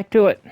Back to it.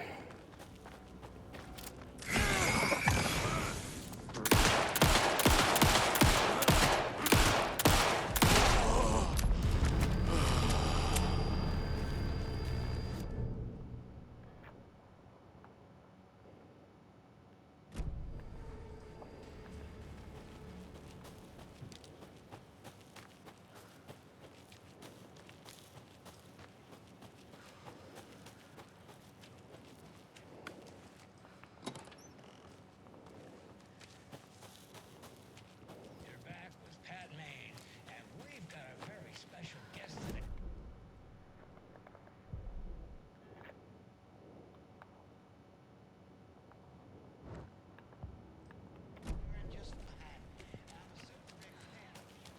You're back with Pat Maine, and we've got a very special guest today. Doing just fine. I'm a super big fan of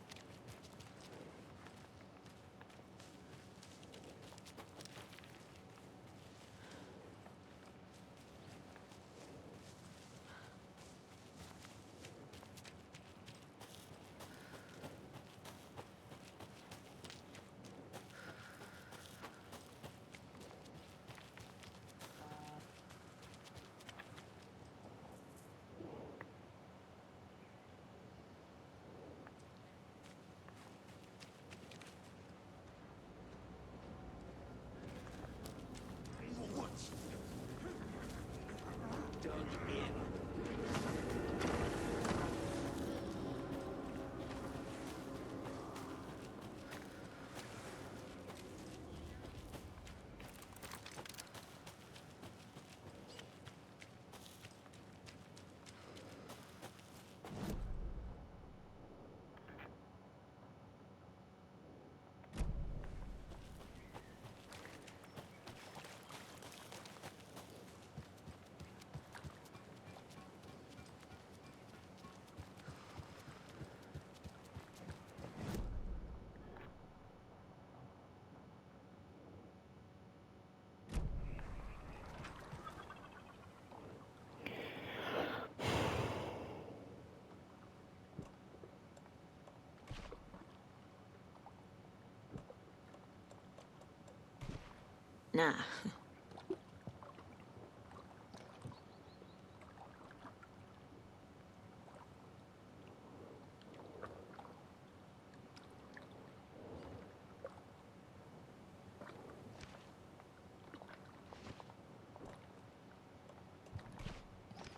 Nah.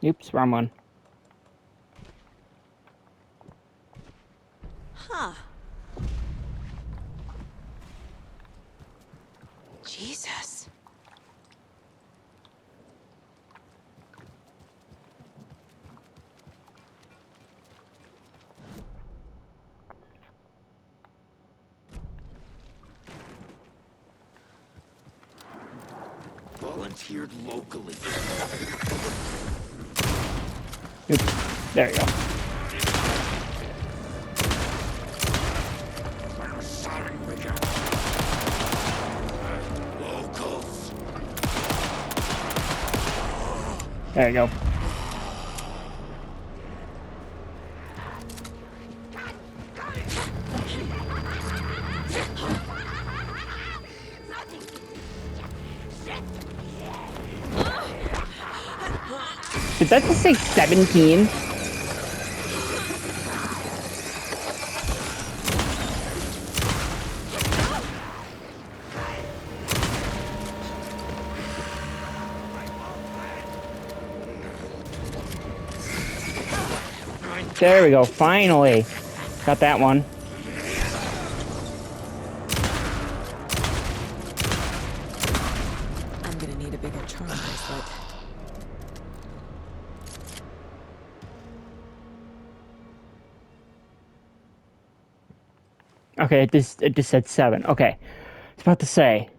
Oops, wrong one. Huh. Jesus. volunteered locally. Oops, there you go. Locals. There you go. Did that just say 17? There we go, finally. Got that one. I'm gonna need a bigger charm bracelet. Okay, it just said 7. Okay. I was about to say.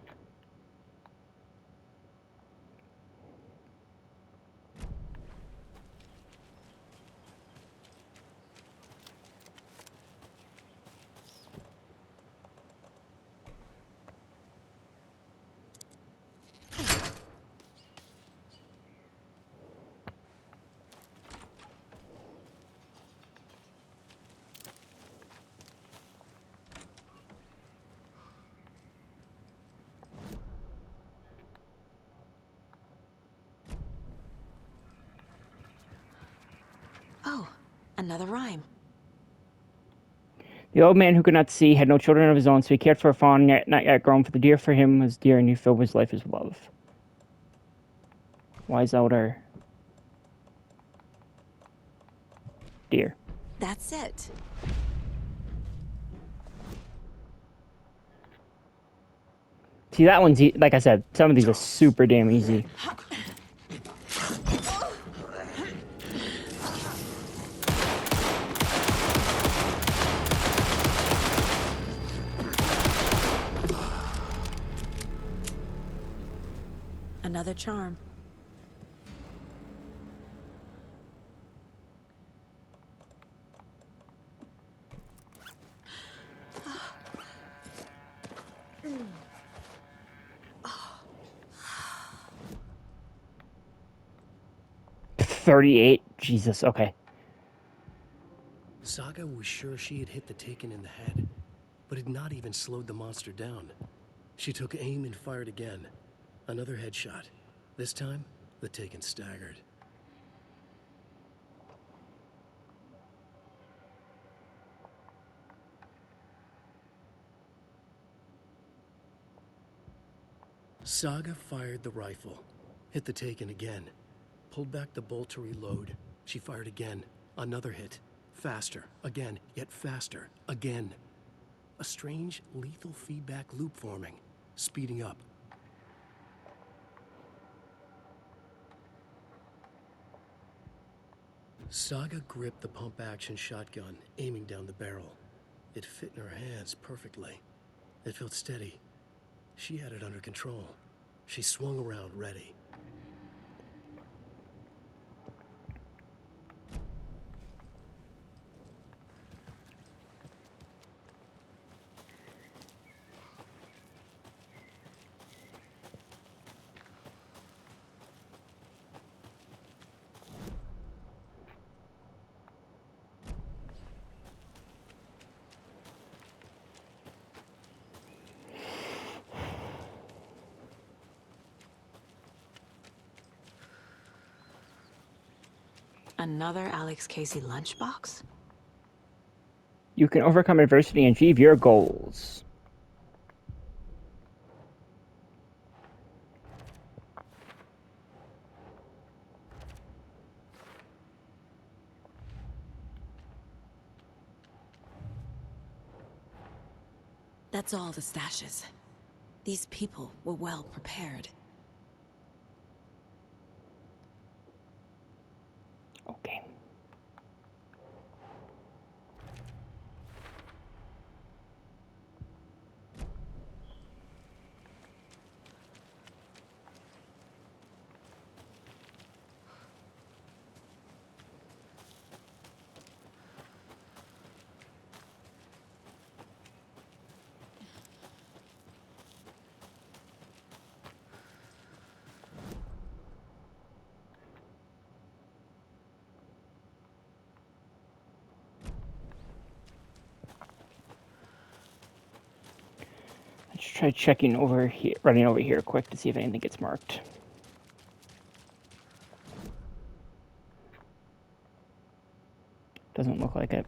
Another rhyme. The old man who could not see had no children of his own, so he cared for a fawn not yet grown, for the deer for him was dear, and he filled his life with love. Wise elder. Deer. That's it. See, that one's, like I said, some of these are super damn easy. Another charm. Oh. 38. Jesus, okay. Saga was sure she had hit the Taken in the head, but had not even slowed the monster down. She took aim and fired again. Another headshot. This time, the Taken staggered. Saga fired the rifle, hit the Taken again, pulled back the bolt to reload. She fired again. Another hit. Faster, again, yet faster, again. A strange, lethal feedback loop forming, speeding up. Saga gripped the pump-action shotgun, aiming down the barrel. It fit in her hands perfectly. It felt steady. She had it under control. She swung around, ready. Another Alex Casey lunchbox? You can overcome adversity and achieve your goals. That's all the stashes. These people were well prepared. Okay. Let's try checking over here, running over here quick to see if anything gets marked. Doesn't look like it.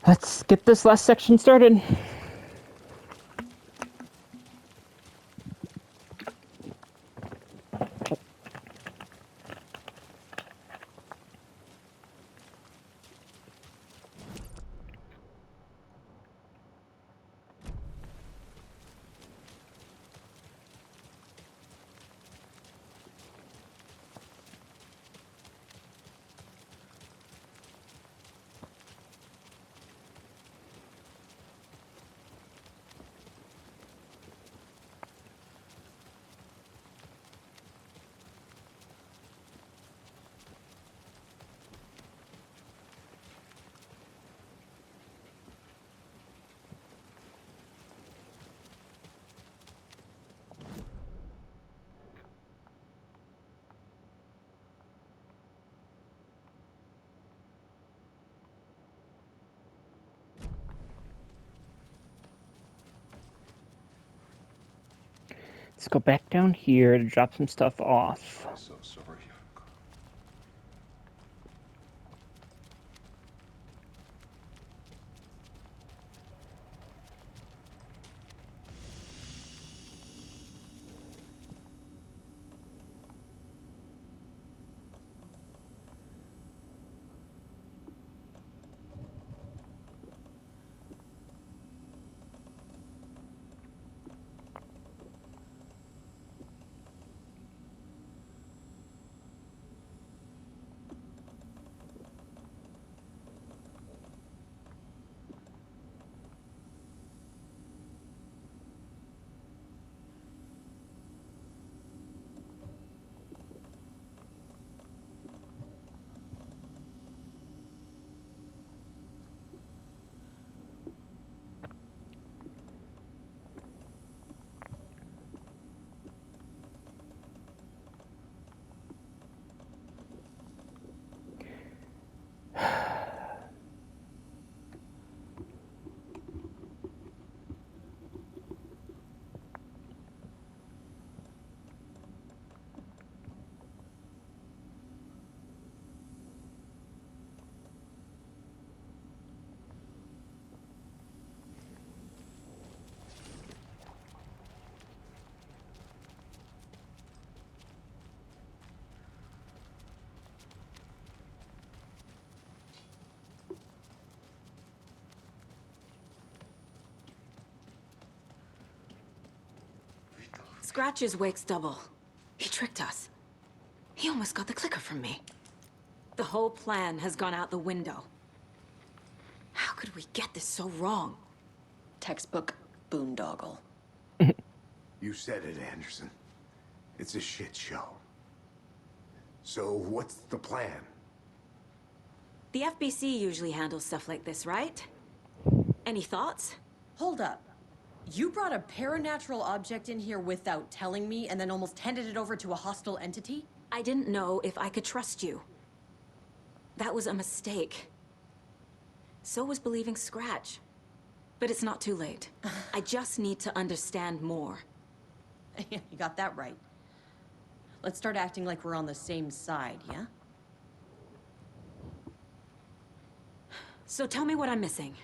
Let's get this last section started. Let's go back down here to drop some stuff off. So sorry. Scratch's wake's double. He tricked us. He almost got the clicker from me. The whole plan has gone out the window. How could we get this so wrong? Textbook boondoggle. You said it, Anderson. It's a shit show. So what's the plan? The FBC usually handles stuff like this, right? Any thoughts? Hold up. You brought a paranatural object in here without telling me and then almost handed it over to a hostile entity? I didn't know if I could trust you. That was a mistake. So was believing Scratch. But it's not too late. I just need to understand more. You got that right. Let's start acting like we're on the same side, yeah? So tell me what I'm missing.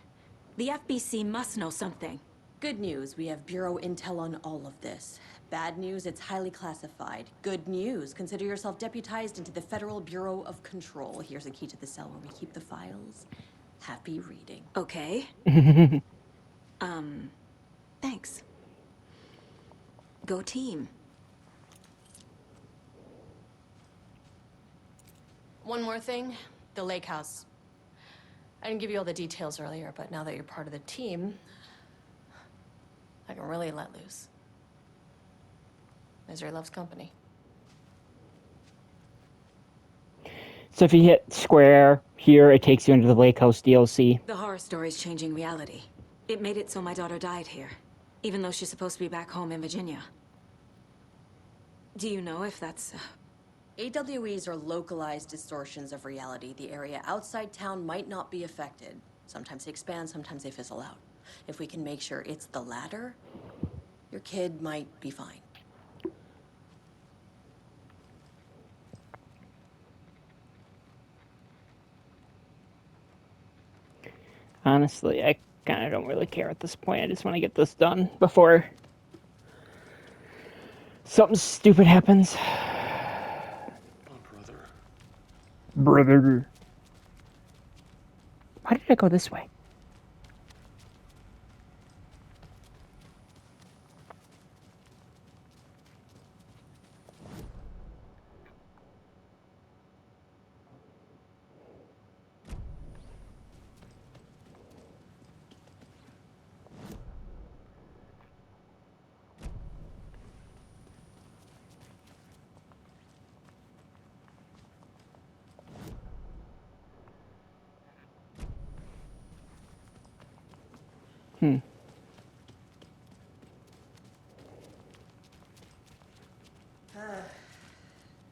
The FBC must know something. Good news, we have Bureau intel on all of this. Bad news, it's highly classified. Good news, consider yourself deputized into the Federal Bureau of Control. Here's a key to the cell where we keep the files. Happy reading. Okay. Thanks. Go team. One more thing, the lake house. I didn't give you all the details earlier, but now that you're part of the team, I can really let loose. Misery loves company. So if you hit square here, it takes you into the Lake House DLC. The horror story's changing reality. It made it so my daughter died here, even though she's supposed to be back home in Virginia. Do you know if that's... AWEs are localized distortions of reality. The area outside town might not be affected. Sometimes they expand, sometimes they fizzle out. If we can make sure it's the latter, your kid might be fine. Honestly, I kind of don't really care at this point. I just want to get this done before something stupid happens. Oh, brother. Brother. Why did I go this way?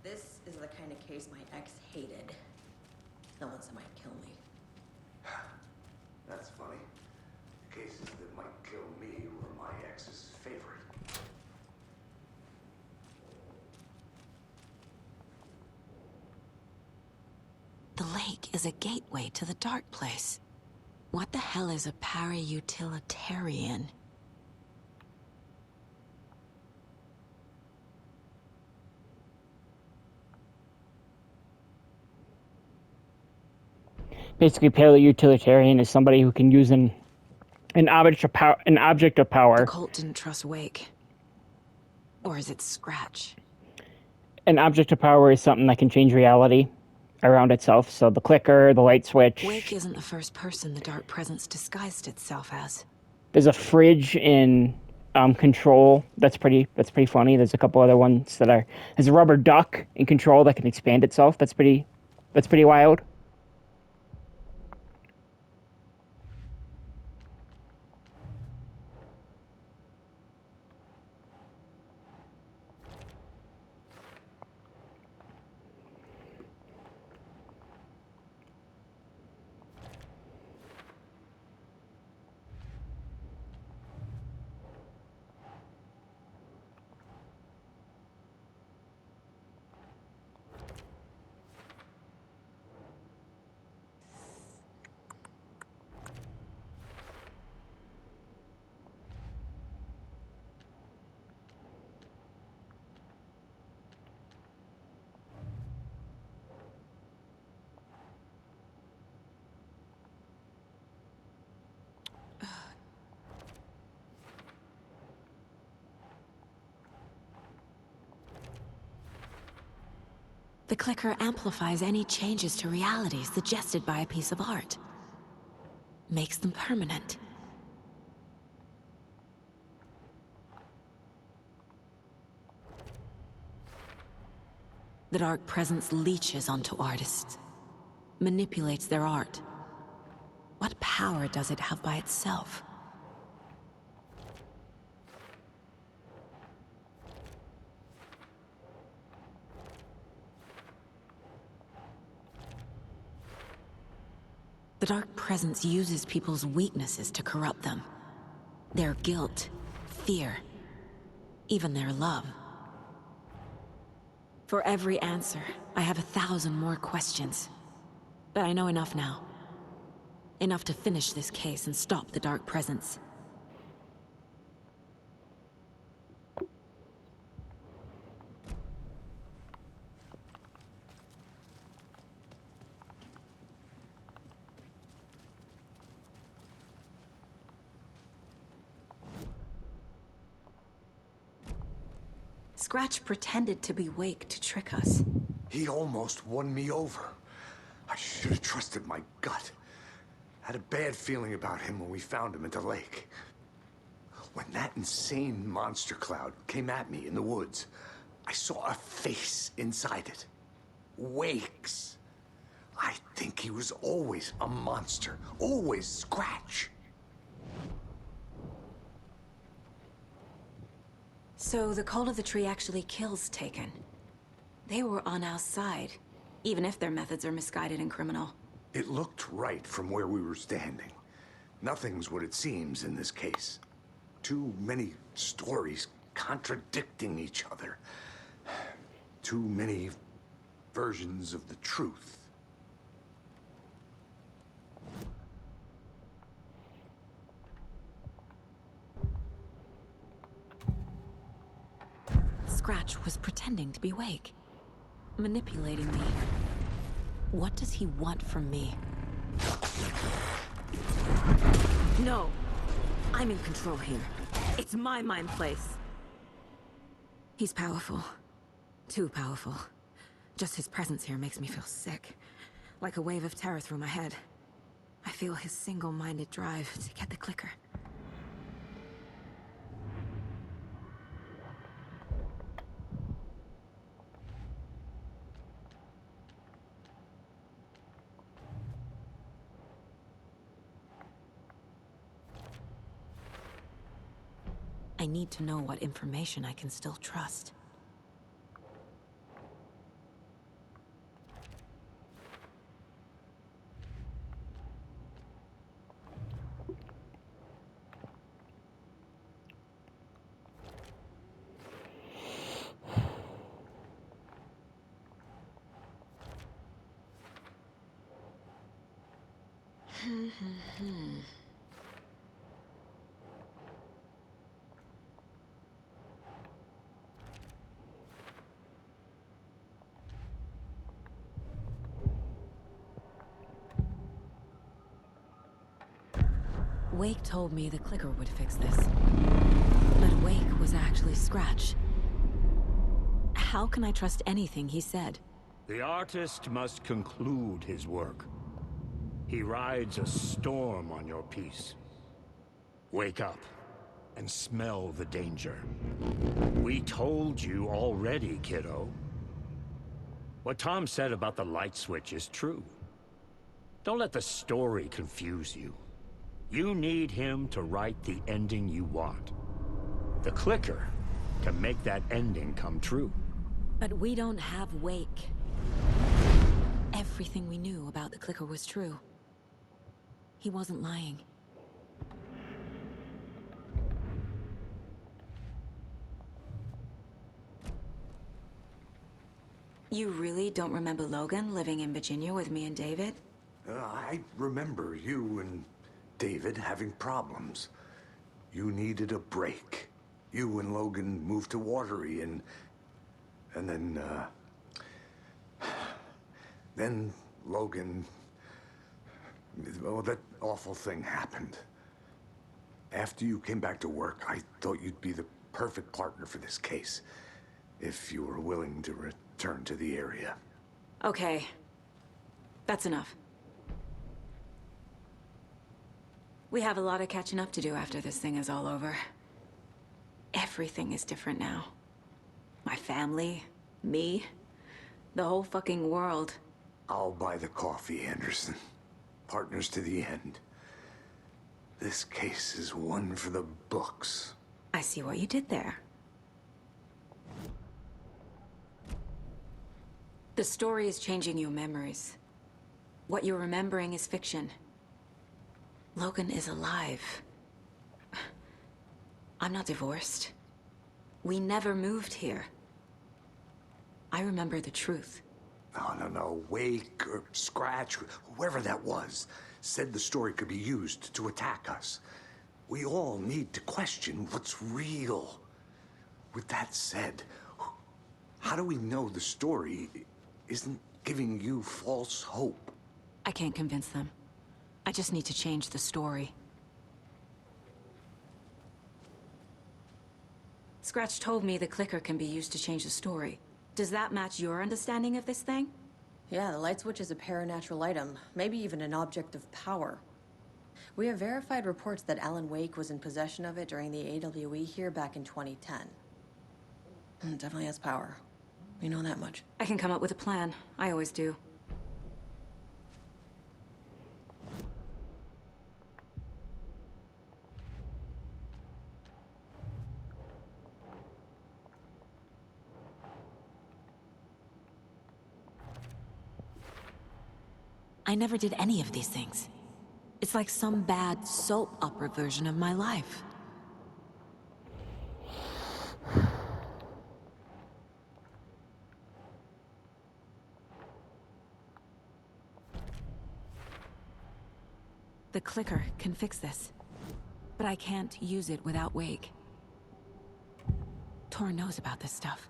This is the kind of case my ex hated. The ones that might kill me. That's funny. Cases that might kill me were my ex's favorite. The lake is a gateway to the dark place. What the hell is a para-utilitarian? Basically, paleo-utilitarian is somebody who can use an object of power. The cult didn't trust Wake. Or is it Scratch? An object of power is something that can change reality around itself. So the clicker, the light switch. Wake isn't the first person the Dark Presence disguised itself as. There's a fridge in Control. That's pretty funny. There's a couple other ones that are. There's a rubber duck in Control that can expand itself. That's pretty wild. The clicker amplifies any changes to reality suggested by a piece of art. Makes them permanent. The Dark Presence leeches onto artists, manipulates their art. What power does it have by itself? The Dark Presence uses people's weaknesses to corrupt them. Their guilt, fear, even their love. For every answer, I have 1,000 more questions. But I know enough now. Enough to finish this case and stop the Dark Presence. Scratch pretended to be Wake to trick us. He almost won me over. I should have trusted my gut. Had a bad feeling about him when we found him at the lake. When that insane monster cloud came at me in the woods, I saw a face inside it. Wake's. I think he was always a monster. Always Scratch. So the Cult of the Tree actually kills Taken. They were on our side, even if their methods are misguided and criminal. It looked right from where we were standing. Nothing's what it seems in this case. Too many stories contradicting each other. Too many versions of the truth. pretending to be Wake. Manipulating me. What does he want from me? No! I'm in control here. It's my mind place. He's powerful. Too powerful. Just his presence here makes me feel sick. Like a wave of terror through my head. I feel his single-minded drive to get the clicker. I need to know what information I can still trust. Wake told me the clicker would fix this. But Wake was actually Scratch. How can I trust anything he said? The artist must conclude his work. He rides a storm on your piece. Wake up and smell the danger. We told you already, kiddo. What Tom said about the light switch is true. Don't let the story confuse you. You need him to write the ending you want. The clicker can make that ending come true. But we don't have Wake. Everything we knew about the clicker was true. He wasn't lying. You really don't remember Logan living in Virginia with me and David? I remember you and David having problems. You needed a break. You and Logan moved to Watery and then Logan, well, that awful thing happened. After you came back to work, I thought you'd be the perfect partner for this case, if you were willing to return to the area. Okay. That's enough. We have a lot of catching up to do after this thing is all over. Everything is different now. My family, me, the whole fucking world. I'll buy the coffee, Anderson. Partners to the end. This case is one for the books. I see what you did there. The story is changing your memories. What you're remembering is fiction. Logan is alive. I'm not divorced. We never moved here. I remember the truth. No. Wake or Scratch, whoever that was, said the story could be used to attack us. We all need to question what's real. With that said, how do we know the story isn't giving you false hope? I can't convince them. I just need to change the story. Scratch told me the clicker can be used to change the story. Does that match your understanding of this thing? Yeah, the light switch is a paranatural item, maybe even an object of power. We have verified reports that Alan Wake was in possession of it during the AWE here back in 2010. It definitely has power. We know that much. I can come up with a plan. I always do. I never did any of these things. It's like some bad soap opera version of my life. The clicker can fix this, but I can't use it without Wake. Tor knows about this stuff.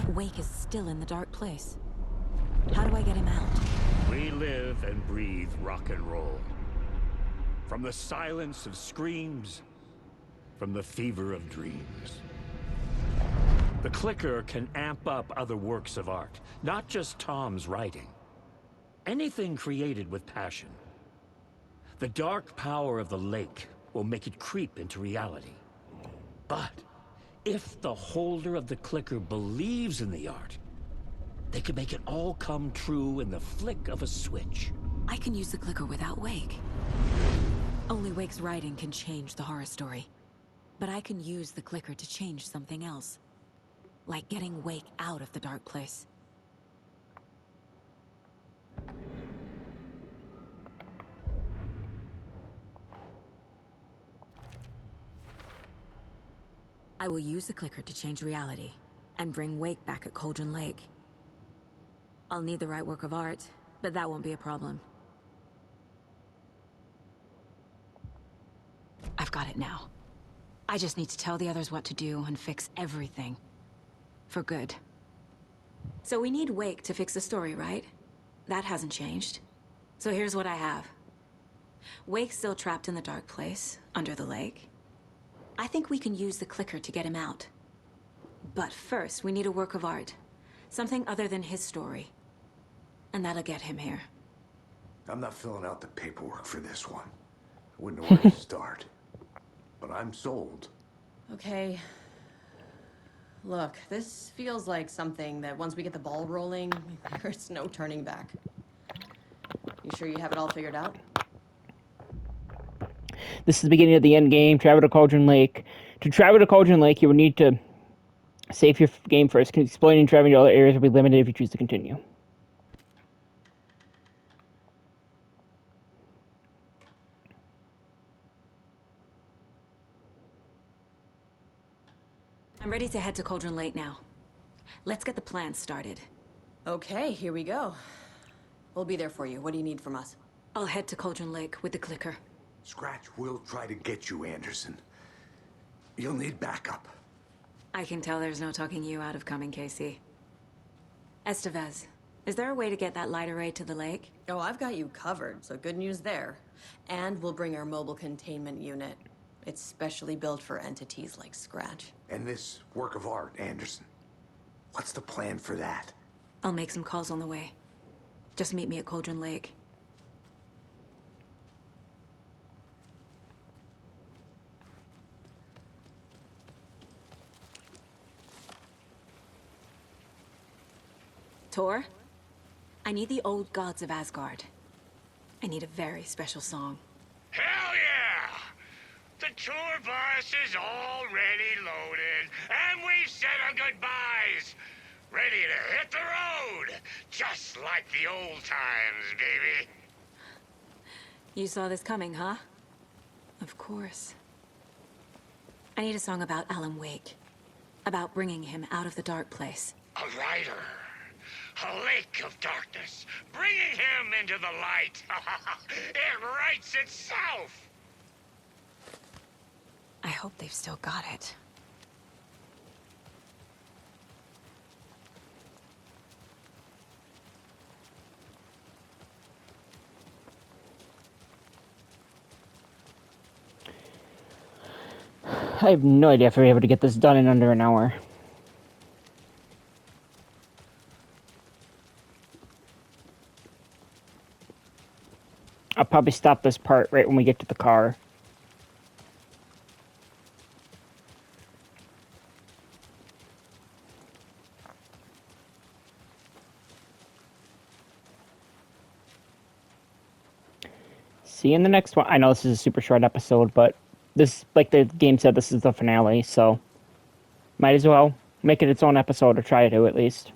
Wake is still in the dark place. How do I get him out? We live and breathe rock and roll. From the silence of screams, from the fever of dreams. The clicker can amp up other works of art, not just Tom's writing. Anything created with passion. The dark power of the lake will make it creep into reality. But if the holder of the clicker believes in the art, they can make it all come true in the flick of a switch. I can use the clicker without Wake. Only Wake's writing can change the horror story. But I can use the clicker to change something else. Like getting Wake out of the dark place. I will use the clicker to change reality and bring Wake back at Cauldron Lake. I'll need the right work of art, but that won't be a problem. I've got it now. I just need to tell the others what to do and fix everything. For good. So we need Wake to fix the story, right? That hasn't changed. So here's what I have. Wake's still trapped in the dark place, under the lake. I think we can use the clicker to get him out. But first, we need a work of art. Something other than his story. And that'll get him here. I'm not filling out the paperwork for this one. I wouldn't know where to start. But I'm sold. Okay. Look, this feels like something that once we get the ball rolling, there's no turning back. You sure you have it all figured out? This is the beginning of the end game. Travel to Cauldron Lake. To travel to Cauldron Lake, you will need to save your game first. Exploring and traveling to other areas will be limited if you choose to continue. I'm ready to head to Cauldron Lake now. Let's get the plan started. Okay, here we go. We'll be there for you. What do you need from us? I'll head to Cauldron Lake with the clicker. Scratch will try to get you, Anderson. You'll need backup. I can tell there's no talking you out of coming, Casey. Estevez, is there a way to get that light array to the lake? Oh, I've got you covered, so good news there. And we'll bring our mobile containment unit. It's specially built for entities like Scratch. And this work of art, Anderson. What's the plan for that? I'll make some calls on the way. Just meet me at Cauldron Lake. Tor, I need the old gods of Asgard. I need a very special song. Hell yeah! The tour bus is already loaded, and we've said our goodbyes. Ready to hit the road, just like the old times, baby. You saw this coming, huh? Of course. I need a song about Alan Wake. About bringing him out of the dark place. A rider. A lake of darkness, bringing him into the light. It writes itself. I hope they've still got it. I have no idea if we're able to get this done in under an hour. I'll probably stop this part right when we get to the car. See you in the next one. I know this is a super short episode, but this, like the game said, this is the finale, so might as well make it its own episode or try to at least.